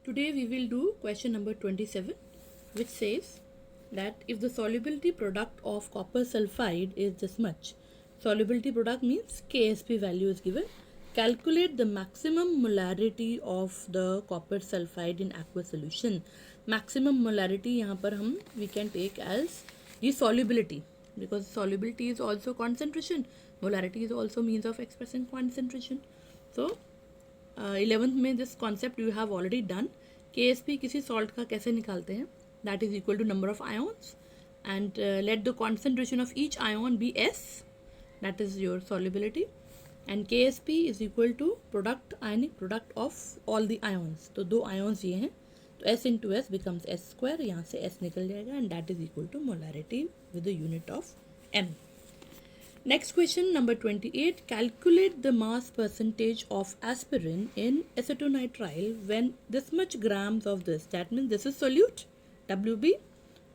Today we will do question number 27, which says that if the solubility product of copper sulfide is this much, solubility product means KSP value is given, calculate the maximum molarity of the copper sulfide in aqueous solution. Maximum molarity यहाँ पर हम we can take as the solubility, because solubility is also concentration, molarity is also means of expressing concentration. So 11th में this concept you have already done. KSP किसी salt का कैसे निकालते हैं, that is equal to number of ions and let the concentration of each ion be S, that is your solubility, and KSP is equal to product ionic product of all the ions. तो दो ions ये हैं, तो S into s becomes S square, यहाँ से S निकल जाएगा and that is equal to molarity with the unit of M. Next question number 28. Calculate the mass percentage of aspirin in acetonitrile when this much grams of this, that means this is solute, WB,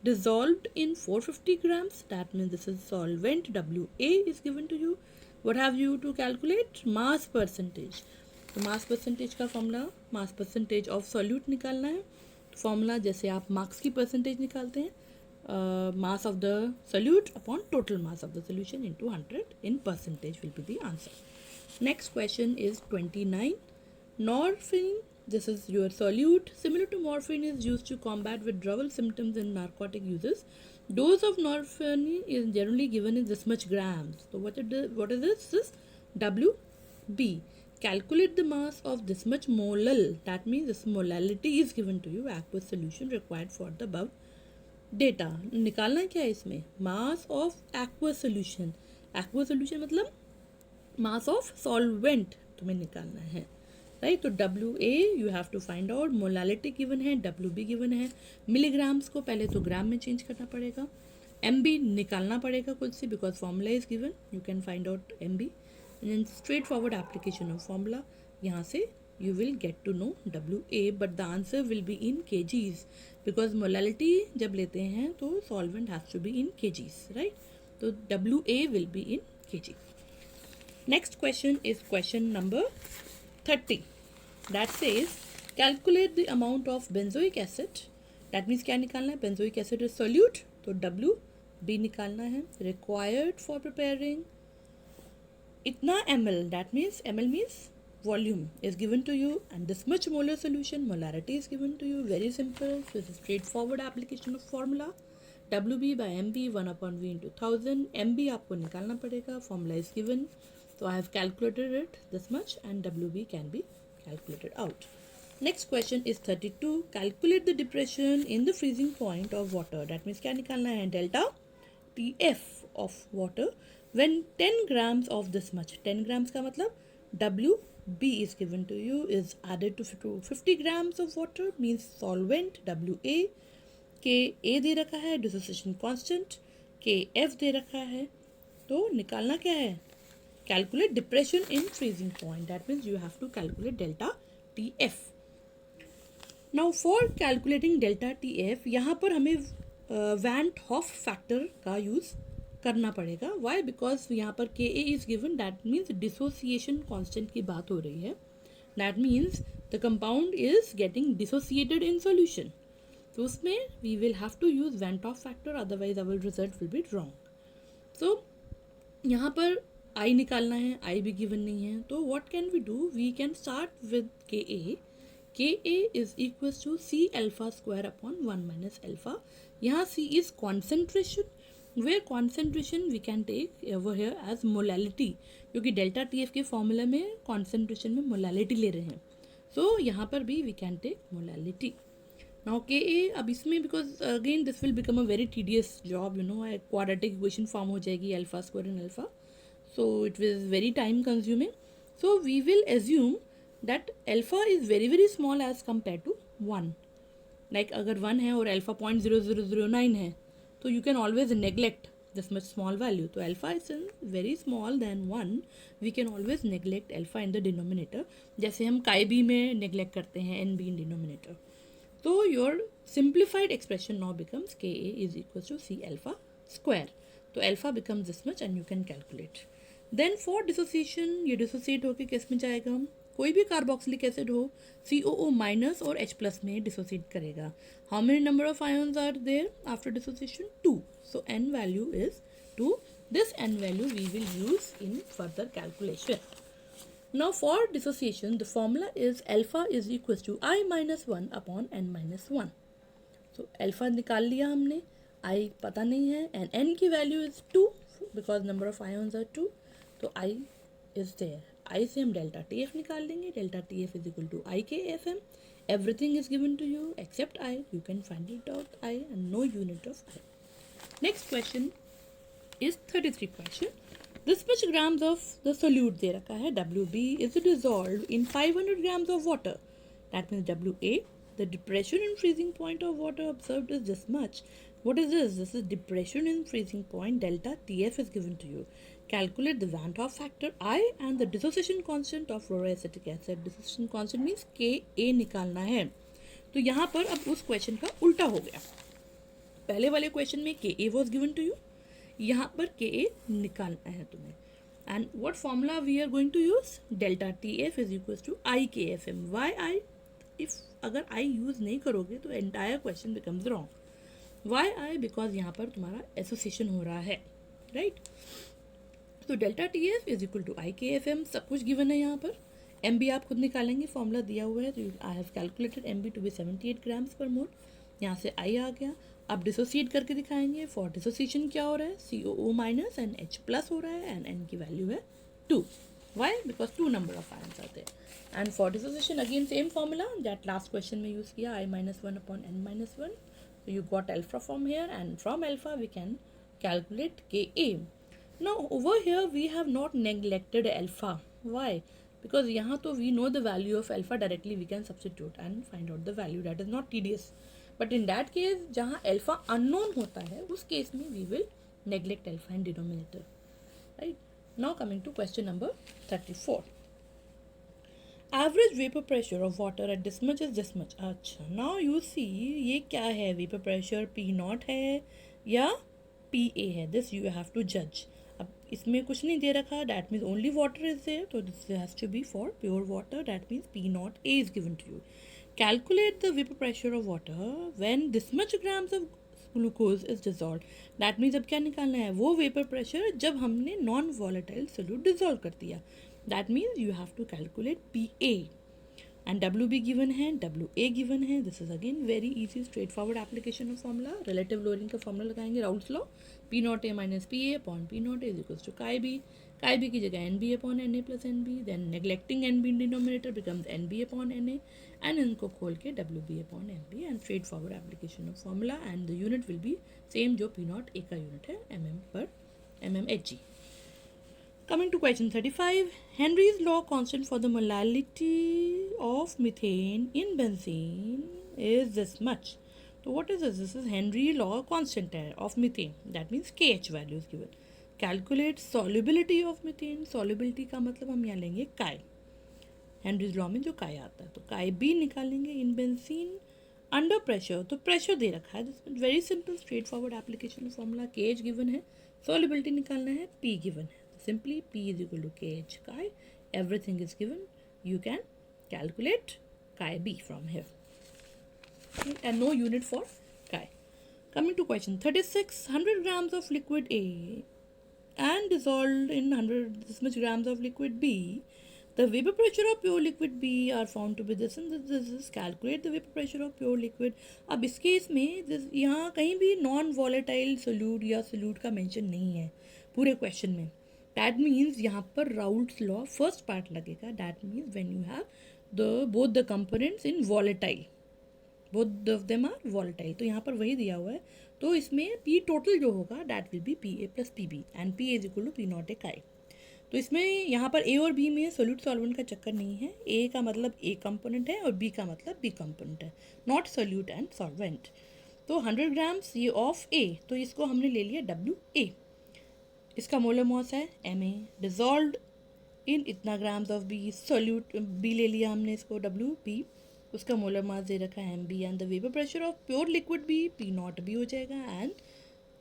dissolved in 450 grams, that means this is solvent, WA is given to you. What have you to calculate? Mass percentage. तो mass percentage का formula, mass percentage of solute निकालना है. formula जैसे आप marks की percentage निकालते हैं, mass of the solute upon total mass of the solution into 100 in percentage will be the answer. Next question is 29. Norphine, this is your solute, similar to morphine, is used to combat withdrawal symptoms in narcotic uses. Dose of norphine is generally given in this much grams. So what is this? This is WB. Calculate the mass of this much molal, that means this molality is given to you, aqueous solution required for the above data. निकालना क्या है इसमें? Mass of aqueous solution. Aqueous solution मतलब mass of solvent तुम्हें निकालना है, right. तो WA you have to find out. Molality given है, WB गिवन है. मिलीग्राम्स को पहले तो ग्राम में चेंज करना पड़ेगा. MB निकालना पड़ेगा खुद से, because formula is given, you can find out MB and straight forward application of formula. यहाँ से you will get to know WA, but the answer will be in kgs, because molality जब लेते हैं तो solvent has to be in kgs, right? तो WA will be in kg. Next question is question number 30. That says calculate the amount of benzoic acid. That means क्या निकालना है? benzoic acid is solute, तो WB निकालना है. required for preparing इतना ml, that means ml means volume is given to you, and this much molar solution, molarity is given to you. Very simple. So it's a straightforward application of formula. WB by MB 1 upon V into 1000. MB आपको निकालना पड़ेगा. Formula is given. So I have calculated it this much, and WB can be calculated out. Next question is 32. Calculate the depression in the freezing point of water. That means क्या निकालना है? Delta TF of water when 10 grams of this much. 10 grams का मतलब WB is given to you is added to 50 grams of water, means solvent WA. KA दे रखा है, dissociation constant. KF दे रखा है. तो निकालना क्या है? Calculate depression in freezing point. That means you have to calculate delta TF. Now for calculating delta TF, यहाँ पर हमें Van't Hoff factor का यूज़ करना पड़ेगा. वाई? बिकॉज यहाँ पर KA is given, that means dissociation constant की बात हो रही है. That means the compound is getting dissociated in solution. तो उसमें we will have to use van't Hoff factor, otherwise our result will be wrong. So यहाँ पर I निकालना है, I भी गिवन नहीं है. तो what can we do? We can start with KA. KA is equal to C alpha square upon 1 minus alpha. यहाँ C is concentration, where concentration we can take over here as molality, क्योंकि delta TF के formula में concentration में molality ले रहे हैं. So यहाँ पर भी we can take molality. Now KA, अब इसमें because again this will become a very tedious job, you know, quadratic equation form हो जाएगी alpha square and alpha, so it is very time consuming. So we will assume that alpha is very very small as compare to 1. Like अगर 1 है और alpha 0.0009 है, so you can always neglect this much small value. So alpha is very small than 1. We can always neglect alpha in the denominator. जैसे हम chi b में neglect करते हैं NB in denominator. So your simplified expression now becomes KA is equal to C alpha square. तो alpha becomes this much and you can calculate. Then for dissociation, ये dissociate होके किस में जाएगा? कोई भी कार्बोक्सिलिक एसिड हो COO माइनस और H प्लस में डिसोसिएट करेगा. How many number of ions are there after dissociation? 2. So n value is 2. This n value we will use in further calculation. Now for dissociation the formula is alpha is equals to I minus 1 upon n minus 1. So alpha निकाल लिया हमने, I पता नहीं है, and n की value is 2 because number of ions are 2. तो I is there. I से हम डेल्टा TF निकाल लेंगे. Delta TF is equal to IKFM. Everything is given to you except I. You can find it out I and no unit of I. Next question is 33 question. This much grams of the solute दे रखा है WB is dissolved in 500 grams of water. That means WA. The depression in freezing point of water observed is this much. What is this? This is depression in freezing point. Delta TF is given to you. Calculate the Van 't Hoff factor I and the dissociation constant of fluoroacetic acid. Dissociation constant means Ka निकालना है. तो यहाँ पर अब उस question का उल्टा हो गया. पहले वाले क्वेश्चन में Ka was given to you. यहाँ पर Ka निकालना है तुम्हें. And what formula we are going to use? Delta TF is equals to IKFM. Why I? If अगर I use नहीं करोगे तो entire question becomes wrong. Why I? Because यहाँ पर तुम्हारा एसोसिएशन हो रहा है, राइट? तो delta TF is equal to IKFM. सब कुछ गिवन है यहाँ पर. MB आप खुद निकालेंगे, फॉर्मूला दिया हुआ है. तो I have calculated MB to be 78 grams per mole. यहाँ से I आ गया. अब डिसोसिएट करके दिखाएंगे. फॉर डिसोसिएशन क्या हो रहा है? COO minus and H plus हो रहा है एंड N की वैल्यू है 2. Why? Because 2 number of ions आते हैं. And for dissociation again same formula that last question में यूज़ किया, I minus 1 upon N minus 1. So you got alpha from here and from alpha we can calculate Ka. Now over here we have not neglected alpha. Why? Because यहाँ तो we know the value of alpha directly, we can substitute and find out the value. That is not tedious. But in that case जहाँ alpha unknown होता है उस case में we will neglect alpha in denominator. Right? Now coming to question number 34. Average vapor pressure of water at this much is this much. अच्छा, now you see ये क्या है? Vapor pressure P0 है या PA है? This you have to judge. अब इसमें कुछ नहीं दे रखा. That means only water is there. So this has to be for pure water. That means P0 A is given to you. Calculate the vapor pressure of water when this much grams of glucose is dissolved. That means अब क्या निकालना है? वो vapor pressure जब हमने non volatile solute dissolve कर दिया. That means you have to calculate PA and WB given है, WA given है. This is again very easy straightforward application of formula. Relative lowering का formula लगाएंगे, Raoult's law. P0 A minus PA upon P0 A is equals to chi B. Chi B की जगह NB upon NA plus NB. Then neglecting NB in denominator becomes NB upon NA and इनको खोल के WB upon NB and straightforward application of formula and the unit will be same जो P0 A का unit है mm per mmHg. Coming to question 35, Henry's law constant for the molality of methane in benzene is this much. So what is this? This is Henry law constant of methane. That means KH value is given. Calculate solubility of methane. Solubility का मतलब हम यहाँ लेंगे chi. Henry's law में जो chi आता है तो chi B निकालेंगे in benzene under pressure. तो pressure दे रखा है. This is very simple straightforward application of formula. KH given है. Solubility निकालना है. P given है. Simply P is equal to KH chi. Everything is given. You can calculate chi B from here. Okay, and no unit for chi. Coming to question 36, 100 grams of liquid A and dissolved in 100 this much grams of liquid B. The vapor pressure of pure liquid B are found to be this and this is calculate the vapor pressure of pure liquid. अब इस case में यहाँ कहीं भी non volatile solute या solute का mention नहीं है पूरे question में. That means यहाँ पर Raoult's law first part लगेगा. That means when you have both the components in volatile, both of them are volatile. तो यहाँ पर वही दिया हुआ है. तो इसमें P total जो होगा that will be PA plus PB and PA is equal to P0 A chi. तो इसमें यहाँ पर A और B में सोल्यूट सॉल्वेंट का चक्कर नहीं है. A का मतलब A कंपोनेंट है और B का मतलब B कंपोनेंट है. Not solute and solvent. तो 100 ग्राम्स ये ऑफ A, तो इसको हमने ले लिया WA. इसका मोलर मॉस है Ma. डिजॉल्व्ड इन इतना grams of B. Solute B ले लिया हमने इसको WB. उसका मोलर मास दे रखा है MB and the vapour pressure of pure liquid B P0 B हो जाएगा and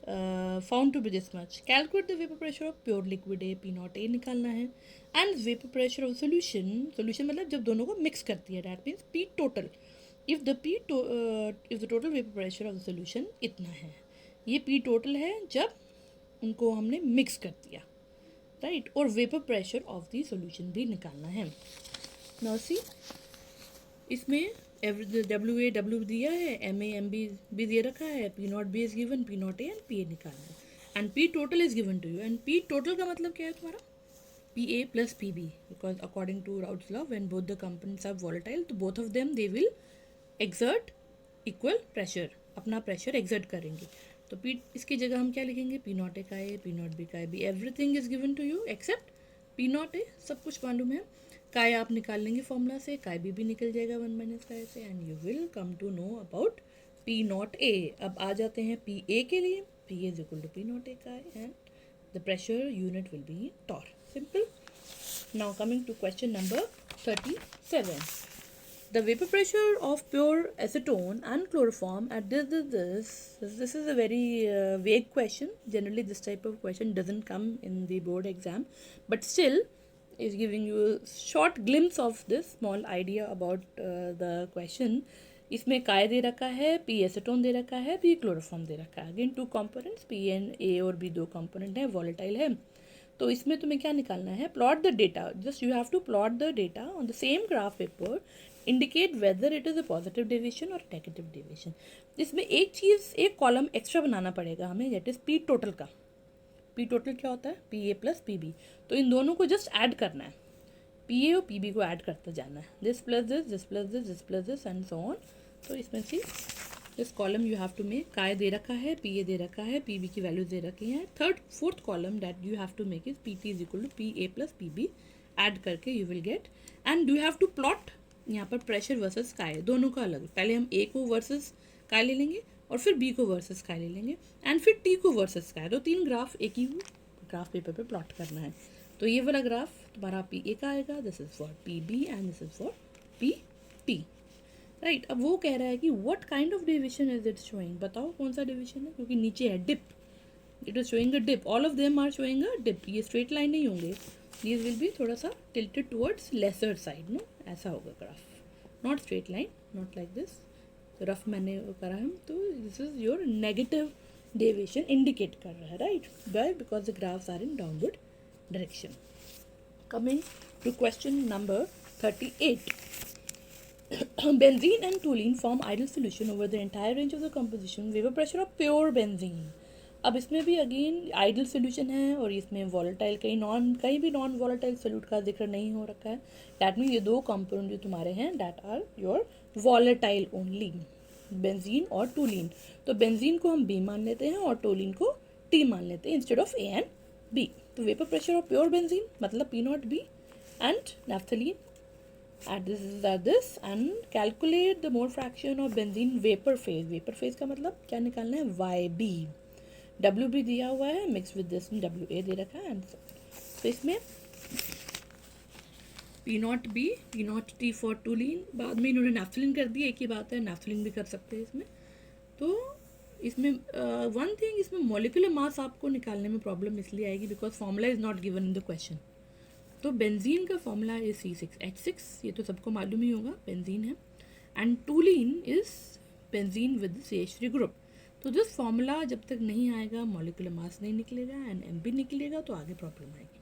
found to be this much. Calculate the vapour pressure of pure liquid a, p not a निकालना है. And vapour pressure of solution, solution मतलब जब दोनों को mix करती है, that means p total. If the total vapour pressure of the solution इतना है, ये पी टोटल है जब उनको हमने मिक्स कर दिया, राइट. और vapour pressure of the solution भी निकालना है. नाउ सी, इसमें डब्ल्यू दिया है, एम ए एम बी भी दे रखा है, P not B is given, P not A and P A निकालना है. And P total is given to you. And P total का मतलब क्या है तुम्हारा? P A plus P B, because according to Raoult's law when both the components are volatile, तो both of them they will exert equal pressure, अपना pressure exert करेंगे. तो P, इसकी जगह हम क्या लिखेंगे? पी नॉट ए का ए, पी नॉट बी का a b. Everything is given to you except p not a, सब कुछ मालूम है. काय आप निकाल लेंगे फॉर्मूला से, काय भी निकल जाएगा 1 माइनस काय से, and you will come to know about P not A. अब आ जाते हैं पी ए के लिए. P is equal to P not A chi and the pressure unit will be torr. Simple. Now coming to question number 37. The vapor pressure of pure acetone and chloroform at this is a very vague question. Generally, this type of question doesn't come in the board exam, but still is giving you a short glimpse of this small idea about the question. इसमें काय दे रखा है, P acetone दे रखा है, P chloroform दे रखा है. Again 2 components, P and ए और बी 2 कंपोनेंट है, वॉलेटाइल है. तो इसमें तुम्हें क्या निकालना है? Plot the data. Just you have to plot the data on the same graph paper, indicate whether it is a positive deviation और नेगेटिव डेविएशन. इसमें एक चीज़, एक कॉलम एक्स्ट्रा बनाना पड़ेगा हमें, दैट इज़ पी टोटल का. पी टोटल क्या होता है? P A plus P b. तो इन दोनों को जस्ट ऐड करना है, पी ए और पी बी को ऐड करते जाना है. This plus this, this plus this, this plus this and so on. तो इसमें से this column you have to make. Chi दे रखा है, पी ए दे रखा है, पी बी की वैल्यूज दे रखी हैं. Fourth column that you have to make is P T is equal to P A plus P B. Add करके you will get, and you have to plot यहाँ पर प्रेशर वर्सेस काय, दोनों का अलग. पहले हम ए को वर्सेस काय ले लेंगे और फिर बी को वर्सेस काय ले लेंगे एंड फिर टी को वर्सेस काय. तो 3 ग्राफ एक ही ग्राफ पेपर पे प्लॉट करना है. तो ये वाला ग्राफ तुम्हारा पी ए का आएगा, this is for p b and this is for p t, right. अब वो कह रहा है कि what kind of deviation is it showing. बताओ कौन सा डेविएशन है, क्योंकि नीचे है dip. It is showing a dip. All of them are showing a dip. ये स्ट्रेट लाइन नहीं होंगे, दीज विल बी थोड़ा सा tilted towards lesser side. No, ऐसा होगा graph, not straight line, not like this. Rough मैंने करा है, तो this is your negative deviation indicate कर रहा है, right. Why? Because the graphs are in downward direction. Coming to question number 38. Benzene and toluene form ideal solution over the entire range of the composition. Vapor pressure of pure benzene. अब इसमें भी again ideal solution है और इसमें volatile, कहीं भी non volatile solute का जिक्र नहीं हो रखा है. डैट मीन ये 2 कंपाउंड जो तुम्हारे हैं that are your volatile only, benzene और टोलीन. तो बेंजीन को हम बी मान लेते हैं और टोलीन को टी मान लेते हैं instead of A and B. तो vapour pressure of pure benzene मतलब P not B and naphthalene at this and calculate the mole fraction of benzene vapor phase. Vapor phase का मतलब क्या निकालना है? YB. W भी दिया हुआ है, मिक्स विद दिस WA दे रखा है. तो इसमें P not B, P not T for टोलीन. बाद में इन्होंने नैफ्थलीन कर दिया, एक ही बात है, नैफ्थलीन भी कर सकते हैं इसमें. तो इसमें वन थिंग, इसमें मॉलिक्यूलर मास आपको निकालने में प्रॉब्लम इसलिए आएगी because formula is not given in the question. तो बेंजीन का फॉर्मूला इज C6H6, ये तो सबको मालूम ही होगा, बेंजीन है. And टोलीन is benzene with CH3 group. तो दिस फॉर्मूला जब तक नहीं आएगा मोलिकुलर मास नहीं निकलेगा एंड एम भी निकलेगा तो आगे प्रॉब्लम आएगी,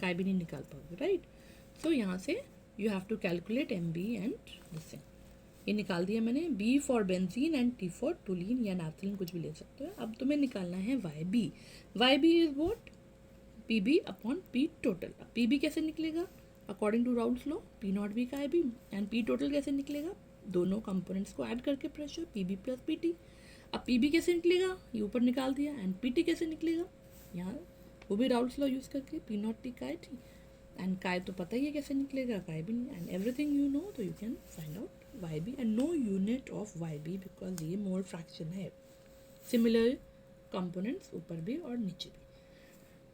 काय भी नहीं निकाल पाओगे, राइट. सो यहाँ से you have to calculate m b and this. ये निकाल दिया मैंने, b for benzene and t for toluene या नैफ्थलीन, कुछ भी ले सकते हो. अब तुम्हें निकालना है y b. Y b is what? P b upon p total. अब पी बी कैसे निकलेगा? According to Raoult's law p not b का है बी. एंड पी टोटल कैसे निकलेगा? दोनों कंपोनेंट्स को ऐड करके pressure p b plus p t. अब पी बी कैसे निकलेगा? ये ऊपर निकाल दिया. एंड पी टी कैसे निकलेगा? यहाँ वो भी राउल्स लॉ यूज़ करके पी नॉट टी काय टी. एंड काय तो पता ही है कैसे निकलेगा, काय भी नहीं. एंड एवरीथिंग यू नो, तो you can find out y b. And no unit of y b because ये मोल फ्रैक्शन है. सिमिलर कंपोनेंट्स ऊपर भी और नीचे भी.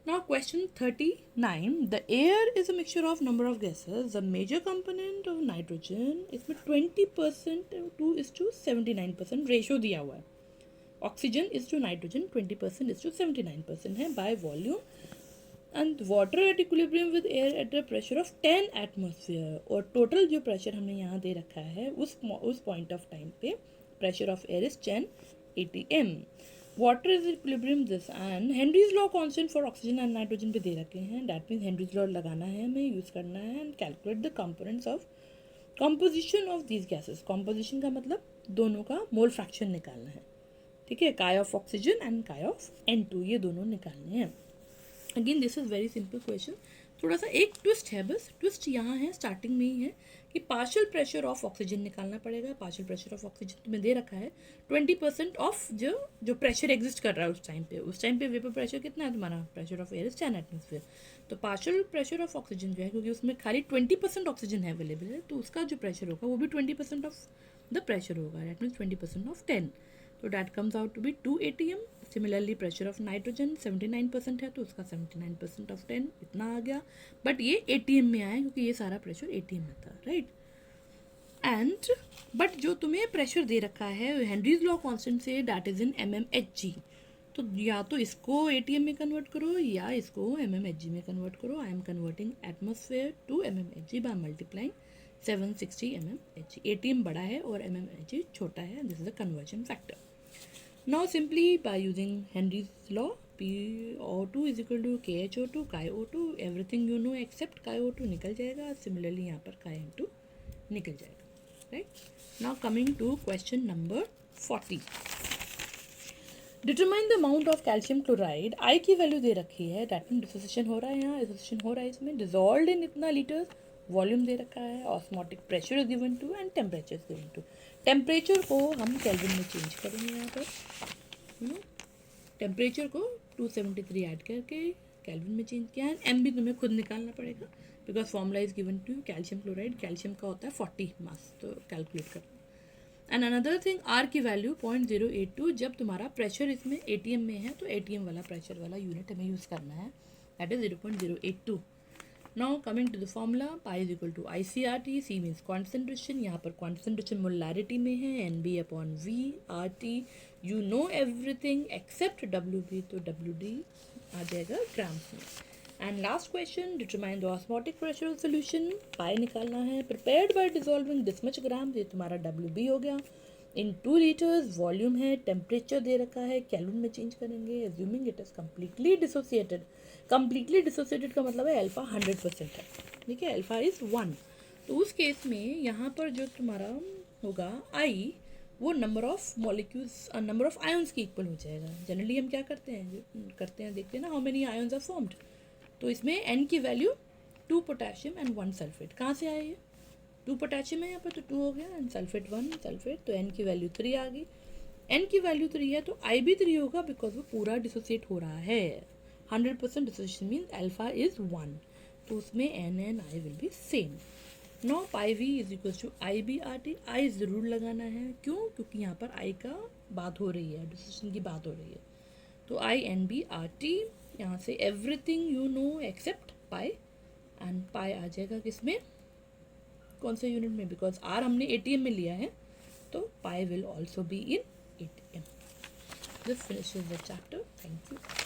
Now question 39. The air is a mixture of number of gases. The major component of nitrogen, इसमें 20% 2:79% ratio दिया हुआ है. Oxygen is to nitrogen 20% is to 79% है by volume, and water at equilibrium with air at the pressure of 10 atmosphere, और total जो pressure हमने यहाँ दे रखा है उस पॉइंट ऑफ टाइम पे pressure of air is 10 atm. Water is equilibrium this, and Henry's law constant for oxygen and nitrogen पे दे रखे हैं. दैट मीन्स हेनरीज लॉ लगाना है हमें, यूज़ करना है, and calculate the components of composition of these gases. Composition का मतलब दोनों का मोल फ्रैक्शन निकालना है. ठीक है, काय ऑफ ऑक्सीजन एंड काय ऑफ N2, ये दोनों निकालने हैं. Again this is very simple question. थोड़ा सा एक ट्विस्ट है, बस ट्विस्ट यहाँ है स्टार्टिंग में ही है कि पार्शियल प्रेशर ऑफ ऑक्सीजन निकालना पड़ेगा. पार्शियल प्रेशर ऑफ ऑक्सीजन तुम्हें दे रखा है 20% ऑफ जो प्रेशर एग्जिस्ट कर रहा है उस टाइम पे वेपर प्रेशर कितना है तुम्हारा, pressure of air is 10 atmosphere. तो पार्शियल प्रेशर ऑफ ऑक्सीजन जो है, क्योंकि उसमें खाली 20% ऑक्सीजन है अवेलेबल है, तो उसका जो प्रेशर होगा वो भी 20% ऑफ द प्रेशर होगा. That means 20% of 10. तो that comes out to be 2 atm. Similarly pressure of nitrogen 79% है, तो उसका 79% ऑफ 10 इतना आ गया. बट ये atm में आया क्योंकि ये सारा प्रेशर atm में था, राइट. एंड बट जो तुम्हें प्रेशर दे रखा है हेनरीज लॉ कांस्टेंट से, दैट इज इन mmHg. तो या तो इसको atm में कन्वर्ट करो या इसको mmHg में कन्वर्ट करो. I am converting atmosphere to mmHg by multiplying 760 mmHg. atm बड़ा है और mmHg छोटा है. This is the conversion factor. Now simply by using Henry's law, PO2 is equal to KHO2, KiO2, everything you know except KiO2 निकल जाएगा. Similarly यहाँ पर KM2 निकल जाएगा, right? Now coming to question number 40. Determine the amount of calcium chloride. I की value दे रखी है, that means dissociation हो रहा है यहाँ, डिसोसिएशन हो रहा है इसमें, dissolved in इतना लीटर्स, वॉल्यूम दे रखा है, osmotic pressure is given to and temperature is given to. Temperature को हम केल्विन में चेंज करेंगे यहाँ पर. टेम्परेचर को 273 ऐड करके केल्विन में चेंज किया है. एम भी तुम्हें खुद निकालना पड़ेगा because formula is given to calcium chloride. Calcium का होता है 40 मास, तो कैलकुलेट करना. एंड अनदर थिंग, आर की वैल्यू 0.082. जब तुम्हारा प्रेशर इसमें एटीएम में है तो एटीएम वाला प्रेशर वाला यूनिट हमें यूज़ करना है, that is 0.082. Now coming to the formula, pi is equal to ICRT. C means concentration. यहाँ पर concentration molarity में है, NB upon V. RT you know everything except WB, तो WD आ जाएगा ग्राम्स में. And last question, determine the osmotic pressure of solution. pi निकालना है. Prepared by dissolving this much grams, ये तुम्हारा WB हो गया. इन 2 लीटर्स वॉल्यूम है, टेम्परेचर दे रखा है, केल्विन में चेंज करेंगे. Assuming it is completely dissociated. Completely dissociated का मतलब है अल्फा 100% है, ठीक है, अल्फा इज 1. तो उस केस में यहाँ पर जो तुम्हारा होगा आई, वो number of molecules number of ions की इक्वल हो जाएगा. जनरली हम क्या करते हैं देखते हैं ना, how many ions are formed. तो इसमें एन की वैल्यू 2 पोटेशियम एंड 1 सल्फेट. कहाँ से आए ये? 2 पोटेशियम है यहाँ पर, तो 2 हो गया, एंड सल्फेट 1 सल्फेट, तो एन की वैल्यू 3 आ गई. एन की वैल्यू 3 है तो आई भी 3 होगा बिकॉज वो पूरा डिसोसिएट हो रहा है. 100% डिसोसिएशन मीन्स अल्फा इज 1, तो उसमें N and I will be same. No pi V is equal to I B R T. I ज़रूर लगाना है, क्यों? क्योंकि यहाँ पर आई का बात हो रही है, डिसोसिएशन की बात हो रही है. तो I N B R T, यहाँ से everything you know except pi, and pi आ जाएगा किसमें, कौन से यूनिट में, बिकॉज आर हमने एटीएम में लिया है, तो pi will also be in atm. This finishes the chapter. Thank you.